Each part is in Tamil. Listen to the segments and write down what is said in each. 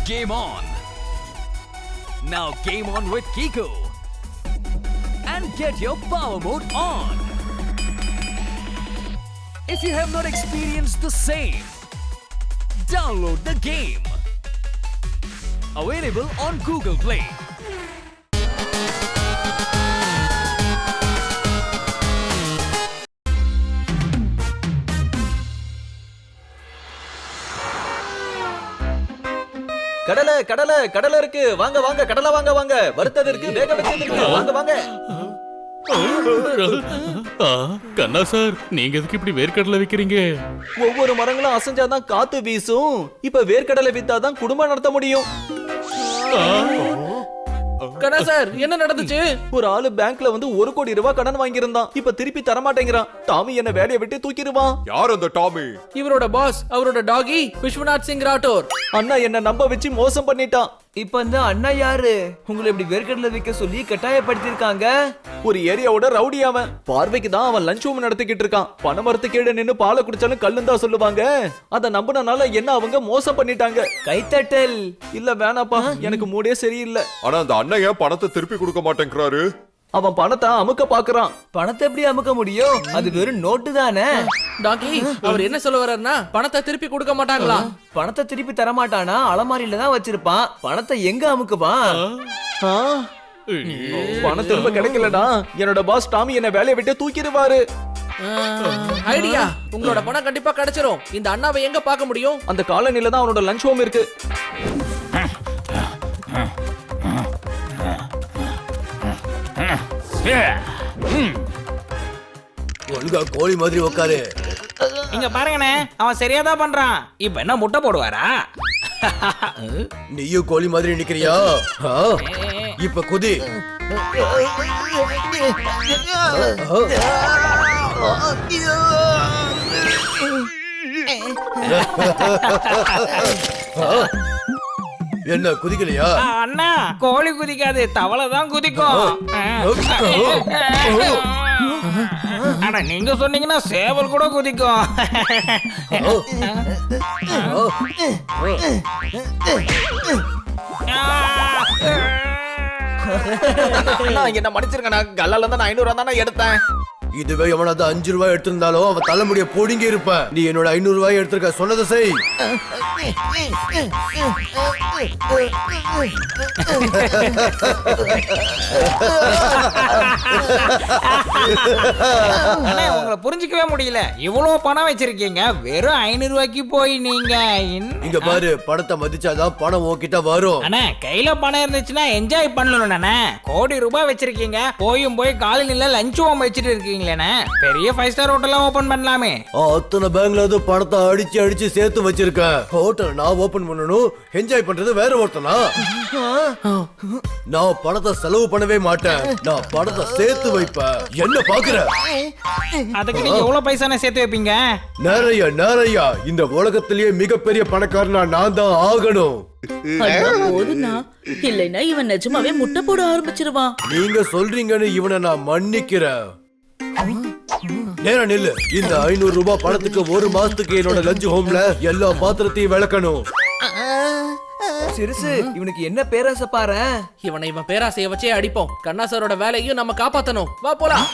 Game on! Now game on with Kiko and get your power mode on. If you have not experienced the same, download the game. Available on Google Play. கடலை இருக்கு. வாங்க வாங்க கடலை வாங்க வாங்க. வறுத்தது இருக்கு, வேக வச்சது இருக்கு. வாங்க வாங்க. கண்ணா சார், நீங்க எதுக்கு இப்படி வேர்க்கடலை விக்கிறீங்க? ஒவ்வொரு மரங்களும் அசைஞ்சாதான் காத்து வீசும். இப்ப வேர்க்கடலை வித்தாதான் குடும்பம் நடத்த முடியும். கண்ணா சார், என்ன நடந்துச்சு? ஒரு ஆளு பேங்க்ல வந்து 1 கோடி ரூபாய் கடன் வாங்கியிருந்தான். இப்ப திருப்பி தர மாட்டேங்கிறான். டாமி என்ன வேலையை விட்டு தூக்கிடுவான். யார் அந்த டாமி? இவரோட பாஸ், அவரோட டாகி விஸ்வநாத் சிங் ராட்டோர். அண்ணா என்ன நம்ப வச்சு மோசம் பண்ணிட்டான். இப்ப இந்த அண்ணா யாரு உங்களை இப்படி வேர்க்கடலை விற்க சொல்லி கட்டாயப்படுத்திருக்காங்க? ஒரு ஏரியாவோட ரவுடி அவன். பார்வைக்கு தான் அவன் லஞ்ச் ஹோம் நடத்திக்கிட்டு இருக்கான். பணமரத்து கீழே நின்னு பாலை குடிச்சாலும் கல்லுன்னு தான் சொல்லுவாங்க. அத நம்பினால என்ன அவங்க மோசம் பண்ணிட்டாங்க. கைத்தட்டல். இல்ல வேணாப்பா, எனக்கு மூடே சரியில்லை. ஆனா அந்த அண்ணன் ஏன் பணத்தை திருப்பி கொடுக்க மாட்டேங்கிறாரு? அவன் பணத்தை அமுக்க பாக்குறான். பணத்தை எப்படி அமுக்க முடியும்? அது வெறும் நோட்டு தானே. டாகி, அவர் என்ன சொல்ல வர்றாருன்னா பணத்தை திருப்பி கொடுக்க மாட்டாங்களா? பணத்தை திருப்பி தர மாட்டானா? அலமாரியில தான் வச்சிருப்பான். பணத்தை எங்க அமுக்குவான்? பணம் திரும்ப கிடைக்கலடா, என்னோட பாஸ் டாமி என்ன வேலையை விட்டு தூக்கிடுவாரு. ஐடியா, உங்களோட பணம் கண்டிப்பா கிடைச்சிரும். இந்த அண்ணாவை எங்க பார்க்க முடியும்? அந்த காலனில தான் அவனோட லஞ்ச் ஹோம் இருக்கு. ஒழுங்கா கோழி மாதிரி உட்காரு. இங்க பாருங்கண்ணே, அவன் சரியாதான் பண்றான். இப்ப என்ன முட்டை போடுவாரா? நீயும் கோழி மாதிரி நிக்கிறியா? இப்ப குதி. என்ன குதிக்கலையா? அண்ணா, கோழி குதிக்காது, தவளை தான் குதிக்கும். ஆனா நீங்க சொன்னீங்கன்னா சேவல் கூட குதிக்கும். என்ன மன்னிச்சிருங்க, நான் கல்லால தான் 500 தானே எடுத்தேன். இதுவே எவனாவது 5 ரூபாய் எடுத்திருந்தாலும் அவன் தலைமுடிய பொடிங்கி இருப்ப. நீ என்னோட 500 ரூபாய் எடுத்திருக்க, சொன்னதை செய். உங்களை புரிஞ்சுக்கவே முடியல. இவ்வளவு பணம் வச்சிருக்கீங்க, வெறும் 500 ரூபாய்க்கு போய் நீங்க இங்க பாரு, பணத்தை மதிச்சாதான் பணம் உன்கிட்ட வரும். அண்ணா, கையில பணம் இருந்துச்சுன்னா என்ஜாய் பண்ணணும். கோடி ரூபாய் வச்சிருக்கீங்க, போய் காலையில லஞ்ச் ஹோம் வச்சிட்டு இருக்கீங்க. பெரிய 5 ஸ்டார் ஹோட்டல் ஓபன் பண்ணலாமே. அத்தனை பேங்க்ல அது பணத்தை அடிச்சு சேர்த்து வச்சிருக்கேன். ஹோட்டல் நான் ஓபன் பண்ணணும், என்ஜாய் பண்றது வேற ஒருத்தனா? நான் பணத்தை செலவு பண்ணவே மாட்டேன், நான் பணத்தை சேர்த்து வைப்பேன். என்ன பாக்குற? அதுக்கு நீங்க எவ்வளவு பைசா சேர்த்து வைப்பீங்க? நிறைய. இந்த உலகத்திலேயே மிகப்பெரிய பணக்காரனா நான் தான் ஆகணும். போதுனா இல்லைன்னா இவன் நிஜமாவே முட்டை போட ஆரம்பிச்சிருவான். நீங்க சொல்றீங்கன்னு இவனை நான் மன்னிக்கிறேன். நேரா நில்லு. இந்த 500 ரூபாய் பணத்துக்கு 1 மாசத்துக்கு என்னோட லஞ்ச் ஹோம்ல எல்லா பாத்திரத்தையும் விளக்கணும். சிறுசு, இவனுக்கு என்ன பேராசை பாரு. இவன் பேராசைய வச்சே அடிப்போம். கண்ணா சாரோட வேலையும் நம்ம காப்பாத்தணும். வா போலாம்.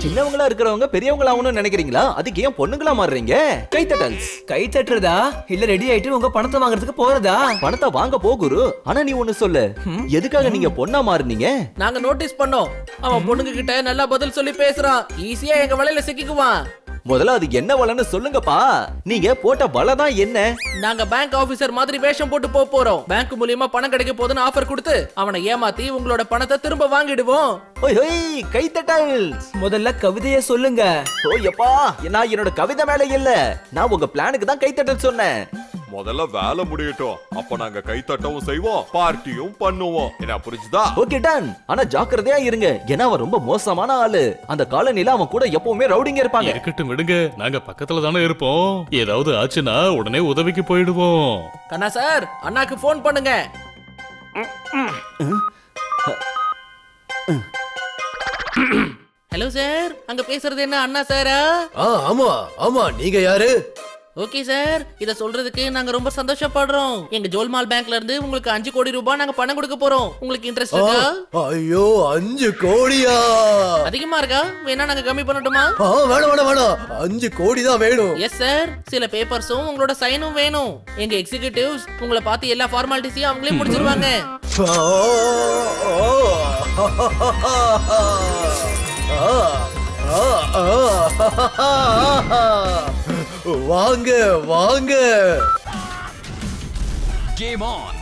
சின்னவங்களா இருக்கிறவங்க பெரியவங்களா ஆகணும்னு நினைக்கிறீங்களா? அதுக்கு ஏன் பொண்ணுங்களா மாறுறீங்க? கைத்தட்டல்ஸ். கை தட்டுறதா இல்ல ரெடி ஆயிட்டு உங்க பணத்தை வாங்குறதுக்கு போறதா? பணத்தை வாங்க போகுரு. ஆனா நீ ஒண்ணு சொல்லு, எதுக்காக நீங்க பொண்ணா மாறுனீங்க? நாங்க நோட்டீஸ் பண்ணோம், அவன் பொண்ணுங்க கிட்ட நல்லா பதில் சொல்லி பேசுறான். ஈஸியா எங்க வலையில சிக்கிக்குவான். முதல்ல அது என்ன வலைன்னு சொல்லுங்கப்பா. நீங்க போட்ட வலை தான் என்ன? நாங்க பேங்க் ஆபீசர் மாதிரி வேஷம் போட்டு போறோம். பேங்க் மூலியமா பணம் கிடைக்க போதுன்னு ஆஃபர் கொடுத்து அவனை ஏமாத்தி உங்களோட பணத்தை திரும்ப வாங்கிடுவோம். கைத்தட்டல்ஸ். முதல்ல கவிதைய சொல்லுங்க. ஓயப்பா, நான் என்னோட கவிதை மேல இல்ல, நான் உங்க பிளானுக்கு தான் கைத்தட்டல் சொன்னேன். முதல்ல வேலை முடியட்டும், அப்ப நாங்க கைத்தட்டவும் செய்வோம், பார்ட்டியும் பண்ணுவோம். என்ன புரிஞ்சுதா? Okay done. ஆனா ஜாக்கிரதையா இருங்க, ஏன்னா அவன் ரொம்ப மோசமான ஆளு. அந்த காலனில அவன் கூட எப்பவுமே ரவுடிங்க இருப்பாங்க. இருக்கட்டும் விடுங்க, நாங்க பக்கத்துல தானே இருப்போம். ஏதாவது ஆச்சுன்னா உடனே உதவிக்கு போயிடுவோம். கண்ணா சார், அண்ணாக்கு போன் பண்ணுங்க. ஹலோ சார், அங்க பேசுறது என்ன அண்ணா சாரா? ஆமா ஆமா, நீங்க யாரு? ஓகே சார், இத சொல்றதுக்கு நாங்க ரொம்ப சந்தோஷப்படுறோம். எங்க ஜோல்மால் பேங்க்ல இருந்து உங்களுக்கு 5 கோடி ரூபாய் நாங்க பணம் கொடுக்க போறோம். உங்களுக்கு இன்ட்ரெஸ்ட் இருக்கா? ஐயோ 5 கோடியா? அதிகமா இருக்கா? வேணா நாங்க கம்மி பண்ணட்டுமா? வேணாம் வேணாம் வேணாம், 5 கோடி தான் வேணும். எஸ் சார், சில பேப்பர்ஸும் உங்களோட சைனும் வேணும். எங்க எக்ஸிகியூட்டிவ்ஸ் உங்களை பார்த்து எல்லா ஃபார்மாலிட்டிஸையும் அவங்களே முடிச்சிருவாங்க. வாங்க வாங்க. Game on.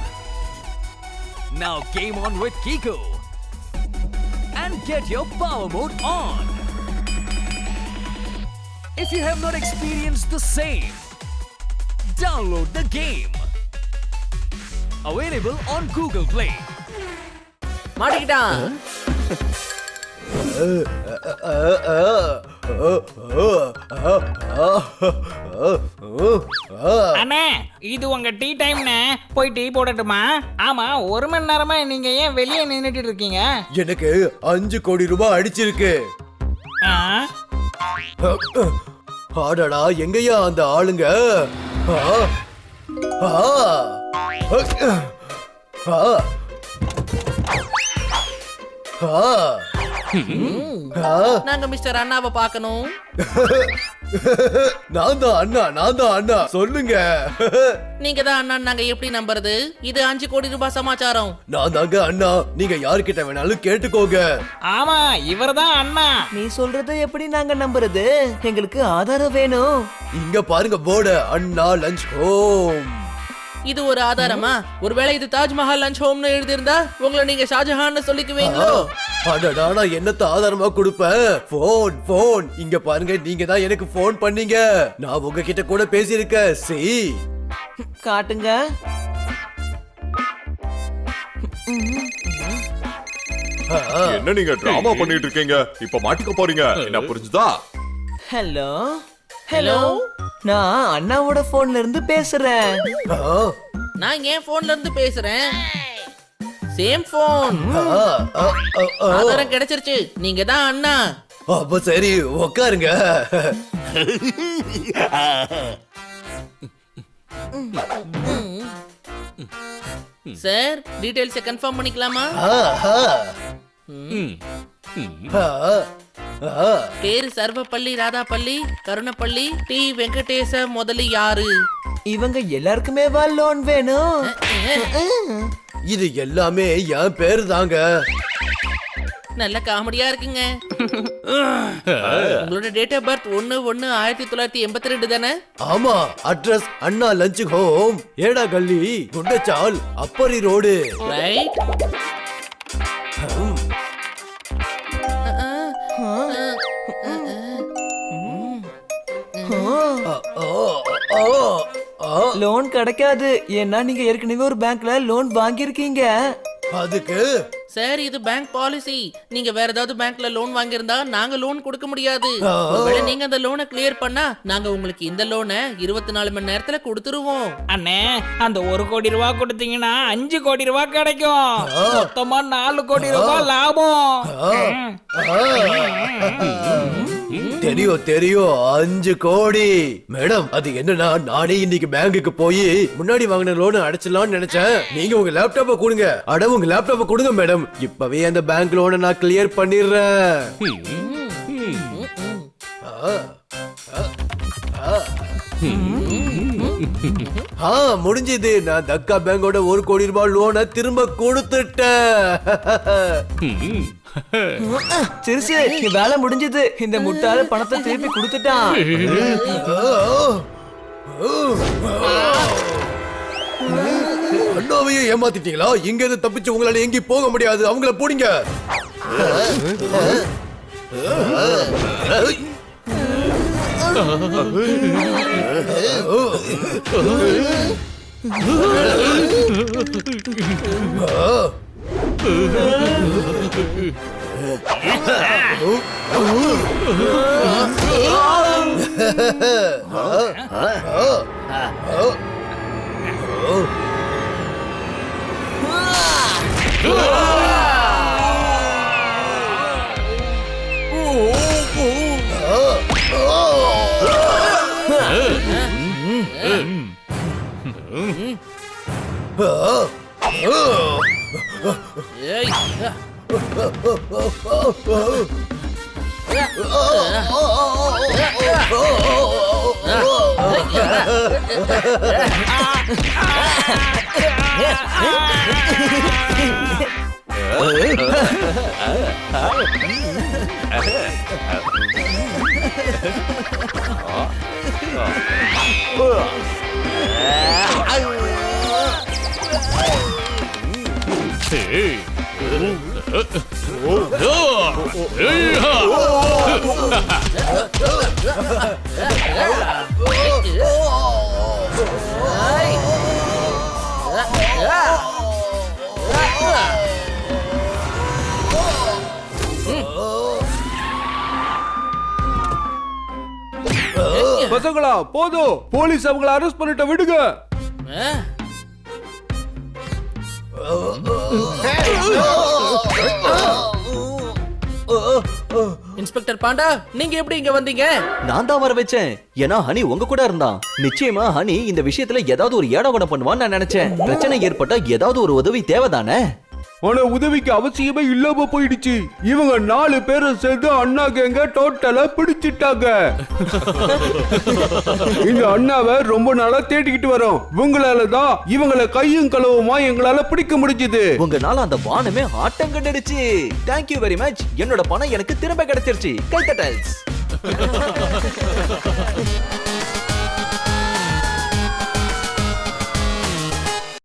Now game on with Kiko. And get your power mode on. If you have not experienced the same, download the game. Available on Google Play. மாட்டிக்கிட்டான். அண்ணே, இது உங்க டீ டைம்னே, போய் டீ போடட்டுமா? ஆமா, 1 மணி நேரமா நீங்க ஏன் வெளியே நின்னுட்டு இருக்கீங்க? எனக்கு 5 கோடி ரூபாய் அடிச்சிருக்கு. ஆ? ஆடடா, எங்கயா அந்த ஆளுங்க? நாங்க மிஸ்டர் அண்ணாவை பார்க்கணும். நான் தான் அண்ணா, சொல்லுங்க. நீங்க தான் அண்ணா, நாங்க எப்படி நம்புறது? இது 5 கோடி ரூபாய் சமாச்சாரம். நான் தாங்க அண்ணா, நீங்க யார்கிட்ட வேணாலும் கேட்டுக்கோங்க. ஆமா, இவர்தான் அண்ணா. நீ சொல்றத எப்படி நாங்க நம்புறது? எங்களுக்கு ஆதாரம் வேணும். இங்க பாருங்க போர்டு, அண்ணா லஞ்ச் ஹோம். இது ஒரு ஆதாரமா? ஒருவேளை இது தாஜ்மஹால் லஞ்ச் ஹோம்னு எழுதியிருந்தா உங்களை நீங்க ஷாஜஹான்னு சொல்லிக்குவீங்களோ? அடடா, நான் என்னத்த ஆதாரமா கொடுப்பேன்? போன். இங்க பாருங்க, நீங்க தான் எனக்கு போன் பண்ணீங்க. நான் உங்ககிட்ட கூட பேசியிருக்கேன். காட்டுங்க. என்ன நீங்க டிராமா பண்ணிட்டு இருக்கீங்க? இப்ப மாட்டிக்க போறீங்க. என்ன புரிஞ்சுதா? ஹலோ ஹலோ, நான் அண்ணாவோட போன்ல இருந்து பேசுறேன். நான் என் போன்ல இருந்து பேசுறேன். Same phone. ஆதாரம் கிடைச்சிருச்சு. நீங்க தான் அண்ணா. அப்ப சரி, உட்காருங்க. சார், டீடைல்ஸ் கன்ஃபார்ம் பண்ணிக்கலாமா? பேரு சர்வப்பள்ளி, ராதாப்பள்ளி, கருணப்பள்ளி, டி வெங்கடேச முதலி யாரு? இவங்க எல்லாருக்குமே லோன் வேணும். இது எல்லாமே என் பேரு தாங்க. நல்ல காமெடியா இருக்குங்க. உங்களோட டேட் ஆஃப் பர்த் 1/1/1982 தானே? ஆமா. அட்ரஸ் அண்ணா லஞ்ச் ஹோம், ஏடா கல்லி, குண்டச்சால், அப்பரி ரோடு. ரைட். லோன் கிடைக்காது. ஏன்னா நீங்க ஏற்கனவே ஒரு பேங்க்ல லோன் வாங்கியிருக்கீங்க. அதுக்கு சார், இது பேங்க் பாலிசி. நீங்க வேற ஏதாவது பேங்க்ல லோன் வாங்கியிருந்தா நாங்க லோன் கொடுக்க முடியாது. ஒருவேளை நீங்க அந்த லோனை கிளியர் பண்ணா நாங்க உங்களுக்கு இந்த லோனை 24 மணி நேரத்துல கொடுத்துருவோம். அண்ணே, அந்த 1 கோடி ரூபாய் கொடுத்தீங்கன்னா 5 கோடி ரூபாய் கிடைக்கும். மொத்தமா 4 கோடி ரூபாய் லாபம். தெரியும் 5 கோடி. மேடம், அது என்னன்னா, நானே இன்னைக்கு பேங்குக்கு போய் முன்னாடி வாங்கின லோன் அடைச்சலாம்னு நினைச்சேன். நீங்க உங்க லேப்டாப்பை கொடுங்க. உங்க லேப்டாப்பை கொடுங்க மேடம். இப்பவே அந்த பேங்க் லோனை நான் கிளியர் பண்ணிடுறேன். முடிஞ்சது. நான் தக்கா பேங்கோட 1 கோடி ரூபாய் லோனை திரும்ப கொடுத்துட்டேன். சரி, வேலை முடிஞ்சது. இந்த முட்டாள பணத்தை திருப்பி கொடுத்துட்டான். அண்ணாவையும் ஏமாத்திட்டீங்களா? இங்க இருந்து தப்பிச்சு உங்களால எங்கேயும் போக முடியாது. அவங்கள போடுங்க. ஏய் ஏய். பசங்களா போதும், போலீஸ் அவங்கள அரெஸ்ட் பண்ணிட்ட, விடுங்க. இன்ஸ்பெக்டர் பாண்டா, நீங்க எப்படி இங்க வந்தீங்க? நான் தான் வர வச்சேன். ஏன்னா ஹனி உங்க கூட இருந்தான். நிச்சயமா ஹனி இந்த விஷயத்துல ஏதாவது ஒரு ஏடாகூடம் பண்ணுவான்னு நான் நினைச்சேன். பிரச்சனை ஏற்பட்டா ஏதாவது ஒரு உதவி தேவைதானே? ஆனா உதவிக்கு அவசியமே இல்லாம போயிடுச்சு. இவங்க 4 பேரும் சேர்ந்து அண்ணா கேங்க டோட்டலா பிடிச்சிட்டாங்க. இங்க அண்ணாவை ரொம்ப நாளா தேடிக்கிட்டு வரோம். உங்களாலதான் இவங்களை கையும் களவுமா எங்களால பிடிக்க முடிஞ்சது. உங்களால அந்த வானமே ஆட்டம் கண்டுடுச்சு. Thank you very much. என்னோட பணம் எனக்கு திரும்ப கிடைச்சிருச்சு. கைத்தட்டல்ஸ்.